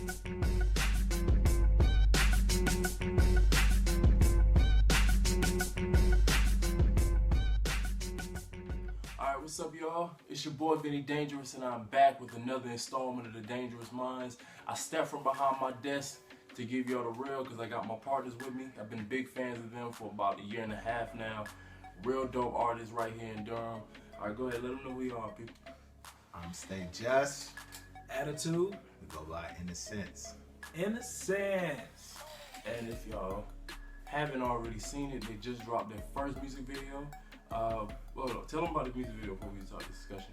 Alright, what's up, y'all? It's your boy Vinnie-Dangerous, and I'm back with another installment of the Dangerous Minds. I stepped from behind my desk to give y'all the real because I got my partners with me. I've been big fans of them for about 1.5 years now. Real dope artists right here in Durham. Alright, go ahead, let them know who you are, people. I'm Stay Just. Attitude. We go by Nacynze. Innocence. And if y'all haven't already seen it, they just dropped their first music video. Well, tell them about the music video before we start the discussion.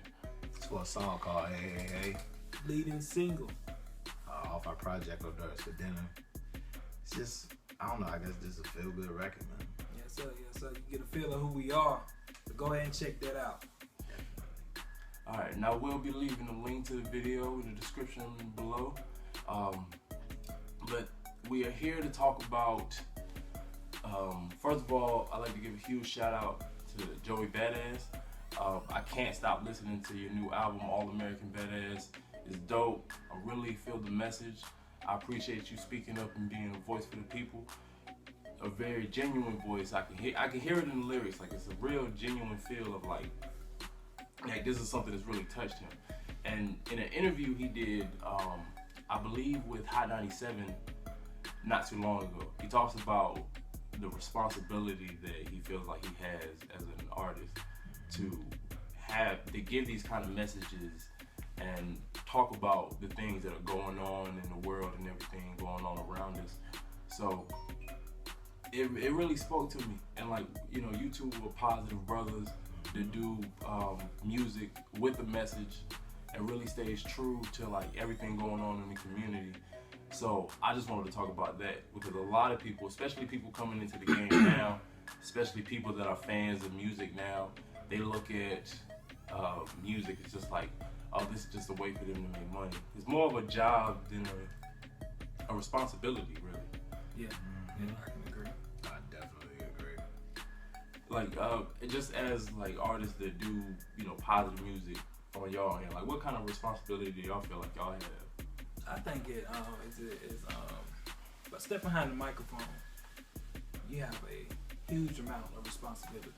It's for a song called Hey Hey Hey. Leading single. Off our project Hors d'oeuvres for dinner. It's just, I don't know, I guess this is a feel good record, man. Yes, sir. Yes, sir. You get a feel of who we are. So go ahead and check that out. Alright, now we'll be leaving a link to the video in the description below. But we are here to talk about, first of all, I'd like to give a huge shout out to Joey Badass. I can't stop listening to your new album, All American Badass. It's dope. I really feel the message. I appreciate you speaking up and being a voice for the people. A very genuine voice. I can hear it in the lyrics. Like, it's a real genuine feel of like this is something that's really touched him. And in an interview he did, I believe with Hot 97 not too long ago, he talks about the responsibility that he feels like he has as an artist to give these kind of messages and talk about the things that are going on in the world and everything going on around us. So it really spoke to me. And like, you know, you two were positive brothers that do music with a message and really stays true to like everything going on in the community. So I just wanted to talk about that because a lot of people, especially people coming into the game now, especially people that are fans of music now, they look at music as just like, oh, this is just a way for them to make money. It's more of a job than a responsibility, really. Yeah, yeah, I can agree. I definitely agree. Like, just as like artists that do, you know, positive music on y'all end, like what kind of responsibility do y'all feel like y'all have? I think it is by stepping behind the microphone, you have a huge amount of responsibility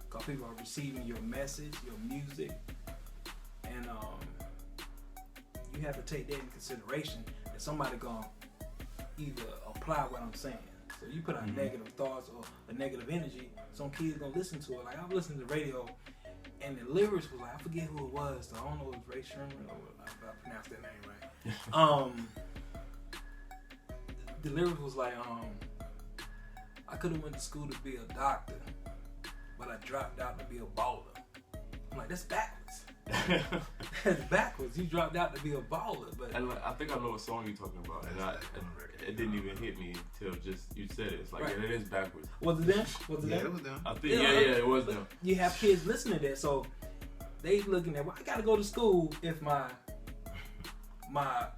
because people are receiving your message, your music, and you have to take that in consideration that somebody gonna either apply what I'm saying. So you put out negative thoughts or a negative energy, some kids gonna listen to it. Like I was listening to the radio, and the lyrics was like, I forget who it was. So I don't know if it was Ray Sherman or if I pronounced that name right. The lyrics was like, I could have went to school to be a doctor, but I dropped out to be a baller. I'm like, that's backwards. That's backwards. You dropped out to be a baller, but And like, I think I know what song you're talking about, and it didn't even hit me until just you said it. It's like, right. Yeah, it is backwards. Was it them? Was it Yeah, them? it was them. I think, yeah, it was them. You have kids listening to that, so they looking at, well, I gotta go to school if my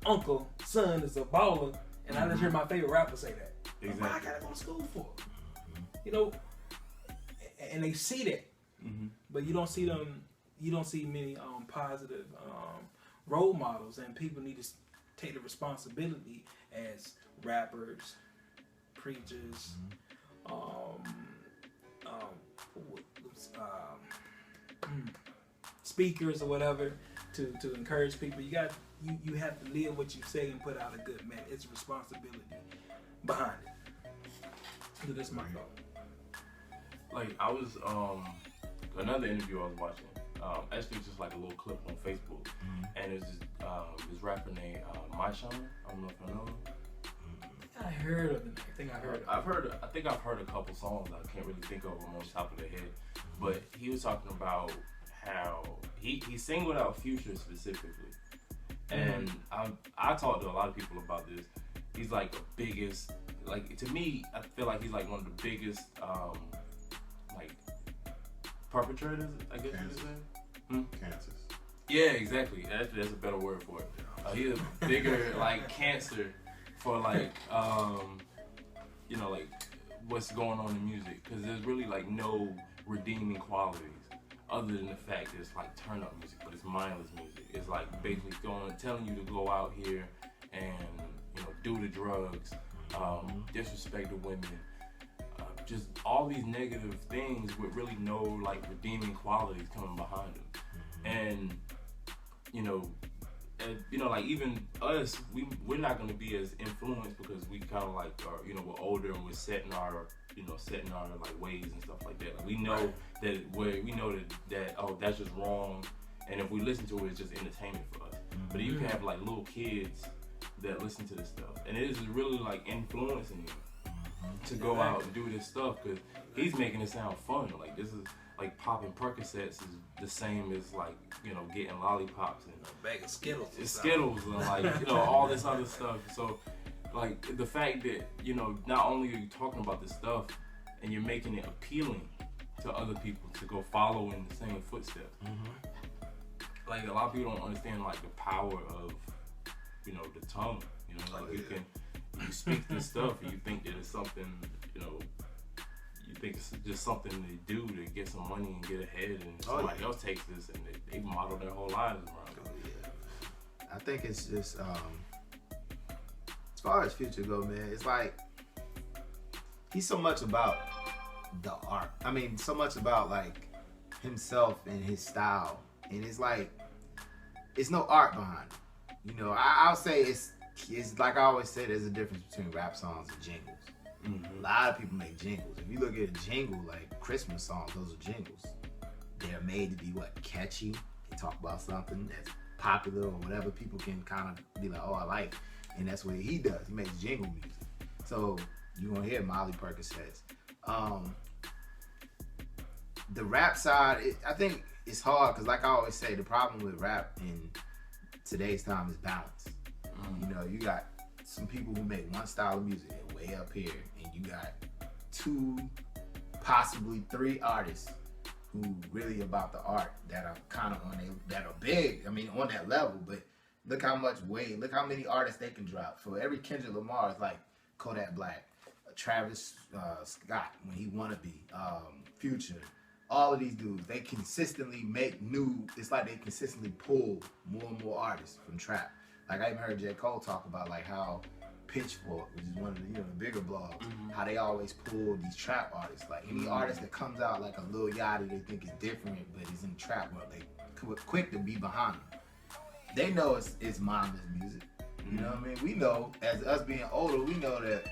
uncle's son is a baller, and I just hear my favorite rapper say that. Exactly. What I gotta go to school for? You know, and they see that, but you don't see them. You don't see many positive role models, and people need to take the responsibility as rappers, preachers, speakers or whatever, to encourage people. You have to live what you say and put out a good message. It's a responsibility behind it. So that's my thought. Like I was another interview I was watching. Actually, just like a little clip on Facebook, and it's this rapper named Nacynze. I don't know if you know him. I heard of it. I think I heard of it. I think I've heard a couple songs. I can't really think of them on the top of the head, but he was talking about how he singled out Future specifically, and I talked to a lot of people about this. He's like the biggest. Like to me, I feel like he's like one of the biggest like perpetrators, I guess you could say. Cancers. Yeah, exactly. That's a better word for it. He's a bigger like cancer for like you know, like what's going on in music, because there's really like no redeeming qualities other than the fact that it's like turn up music, but it's mindless music. It's like basically telling you to go out here and do the drugs, disrespect the women, just all these negative things with really no like redeeming qualities coming behind them. And like even us, we're not gonna be as influenced because we kind of like are, we're older and we're setting our like ways and stuff like that. Like we know that oh, that's just wrong, and if we listen to it, it's just entertainment for us. But you can have like little kids that listen to this stuff, and it is really like influencing them to go out and do this stuff because he's making it sound fun. Like this is like popping Percocets is the same as like getting lollipops and a bag of Skittles. Skittles and like all this other stuff. So like the fact that not only are you talking about this stuff and you're making it appealing to other people to go follow in the same footsteps. Like a lot of people don't understand like the power of the tongue. You speak this stuff and you think that it's something you think it's just something they do to get some money and get ahead, and somebody else takes this and they model their whole lives around it. I think it's just as far as Future go, man, it's like he's so much about the art. I mean, so much about like himself and his style, and it's like it's no art behind it. I'll say it's like I always say, there's a difference between rap songs and jingles. A lot of people make jingles. If you look at a jingle, like Christmas songs, those are jingles. They're made to be catchy. They talk about something that's popular or whatever. People can kind of be like, oh, I like it. And that's what he does. He makes jingle music. So you're gonna hear Molly Percocets. The rap side, I think it's hard because, like I always say, the problem with rap in today's time is balance. You got some people who make one style of music way up here, and you got 2, possibly 3 artists who really about the art that are kind of that are big. I mean, on that level. But look how many artists they can drop. For every Kendrick Lamar, it's like Kodak Black, Travis Scott when he wanna be, Future. All of these dudes, they consistently make it's like they consistently pull more and more artists from trap. Like I even heard J. Cole talk about like how Pitchfork, which is one of the bigger blogs, how they always pull these trap artists. Like any artist that comes out like a Lil Yachty, they think is different, but is in the trap world, they quick to be behind them. They know it's mindless music. You know what I mean? We know, as us being older, we know that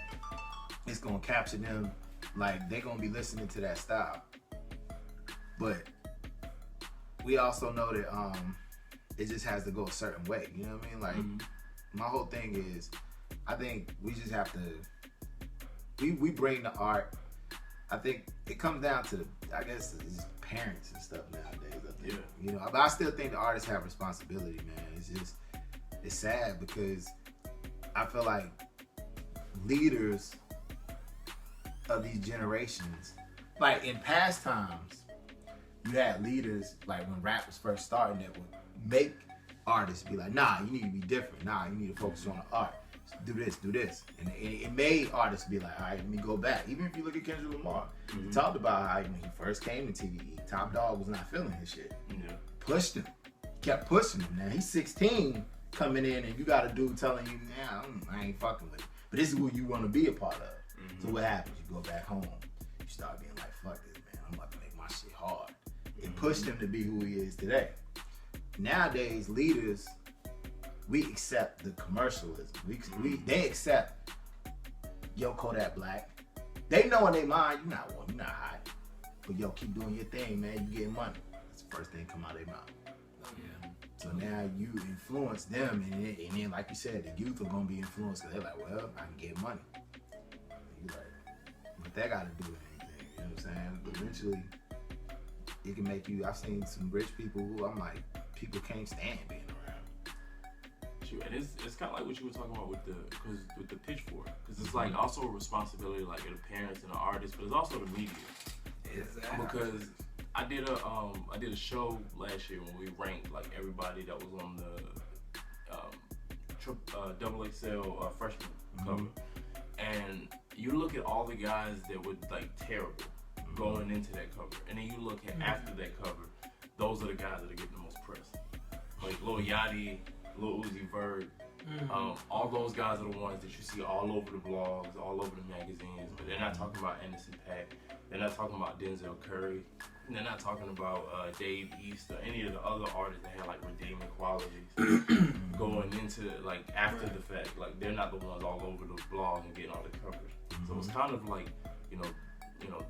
it's gonna capture them. Like they're gonna be listening to that style. But we also know that it just has to go a certain way. You know what I mean? Like my whole thing is, I think we just have to we bring the art. I think it comes down to, I guess, it's parents and stuff nowadays. I think, but I still think the artists have responsibility, man. It's sad because I feel like leaders of these generations, like in past times, you had leaders like when rap was first starting that would make artists be like, nah, you need to be different. Nah, you need to focus on the art. Do this. And it made artists be like, all right, let me go back. Even if you look at Kendrick Lamar, he talked about how when he first came to TDE, Top Dog was not feeling his shit. Pushed him. Kept pushing him. Now he's 16 coming in and you got a dude telling you, nah, I ain't fucking with it. But this is what you want to be a part of. So what happens? You go back home. You start being like, fuck this, man. I'm about to make my shit hard. It pushed him to be who he is today. Nowadays, leaders, we accept the commercialism. They accept, yo, Kodak Black. They know in their mind, you're not hot. But yo, keep doing your thing, man. You getting money. That's the first thing come out of their mouth. So now you influence them, and then like you said, the youth are gonna be influenced because they're like, well, I can get money. And you're like, but that got to do with anything. You know what I'm saying? But eventually, it can make you. I've seen some rich people who I'm like, people can't stand being around. Shoot, and it's kind of like what you were talking about with the pitchfork, because it's like also a responsibility like of the parents and the artists, but it's also the media. Exactly. Because I did a show last year when we ranked like everybody that was on the double XL freshman cover, and you look at all the guys that were like terrible going into that cover, and then you look at after that cover, those are the guys that are getting the most press. Like Lil Yachty, Lil Uzi Vert, All those guys are the ones that you see all over the blogs, all over the magazines, but they're not talking about Anderson .Paak. They're not talking about Denzel Curry. And they're not talking about Dave East or any of the other artists that had like redeeming qualities going into like after the fact. Like they're not the ones all over the blog and getting all the coverage. So it's kind of like, you know,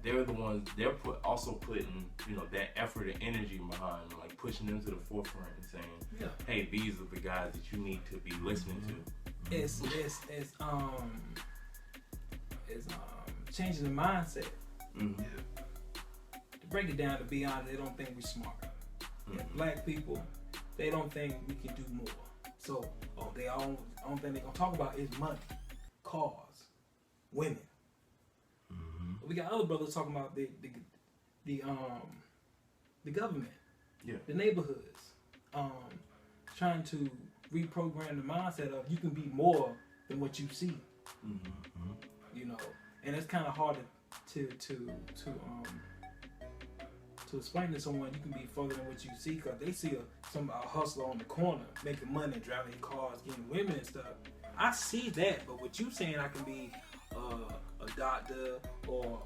they're the ones, they're also putting, you know, that effort and energy behind, like pushing them to the forefront and saying, hey, these are the guys that you need to be listening to. It's changing the mindset. To break it down, to be honest, they don't think we're smart. Black people, they don't think we can do more. So, they only thing they're gonna talk about is money, cars, women. We got other brothers talking about the government, the neighborhoods, trying to reprogram the mindset of you can be more than what you see. You know, and it's kind of hard to explain to someone you can be further than what you see, because they see a hustler on the corner making money, driving cars, getting women and stuff. I see that, but what you saying, I can be a doctor or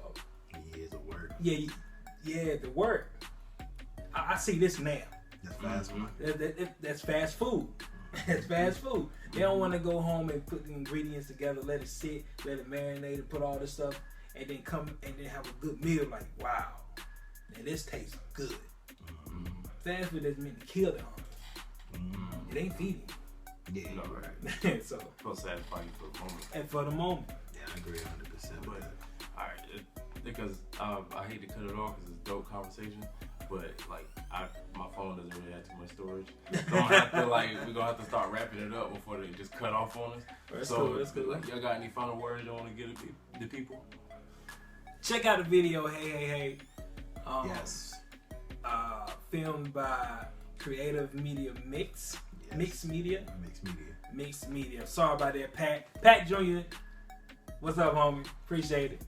the work. The work. I see this now. That's fast food. That's fast food. That's fast food. They don't want to go home and put the ingredients together, let it sit, let it marinate, and put all this stuff, and then come and then have a good meal. Like, wow, man, this tastes good. Fast food doesn't mean to kill the hunger. It ain't feeding. Yeah, right. So It'll satisfy you for the moment. And for the moment. Yeah, I agree 100%. But alright, because I hate to cut it off because it's a dope conversation, but like my phone doesn't really have too much storage, so we're gonna have to start wrapping it up before they just cut off on us. That's cool. Like, y'all got any final words you want to give the people? Check out the video. Hey. Yes. Filmed by Creative Media Mix. Yes. Mixed Media. Mixed media. Sorry about that, Pat Jr. What's up, homie? Appreciate it.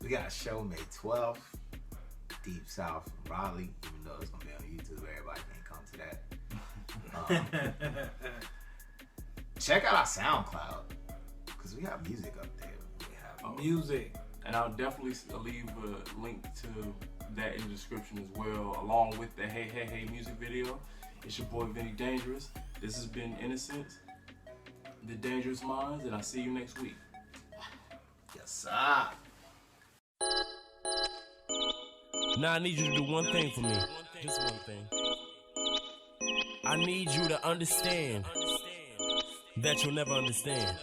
We got a show May 12th, Deep South, Raleigh. Even though it's gonna be on YouTube, everybody can't come to that. Check out our SoundCloud, because we have music up there. We have music. And I'll definitely leave a link to that in the description as well, along with the Hey music video. It's your boy Vinnie-Dangerous. This has been Innocence, the Dangerous Minds, and I'll see you next week. Yes, sir. Now I need you to do one thing for me. Just one thing. I need you to understand that you'll never understand.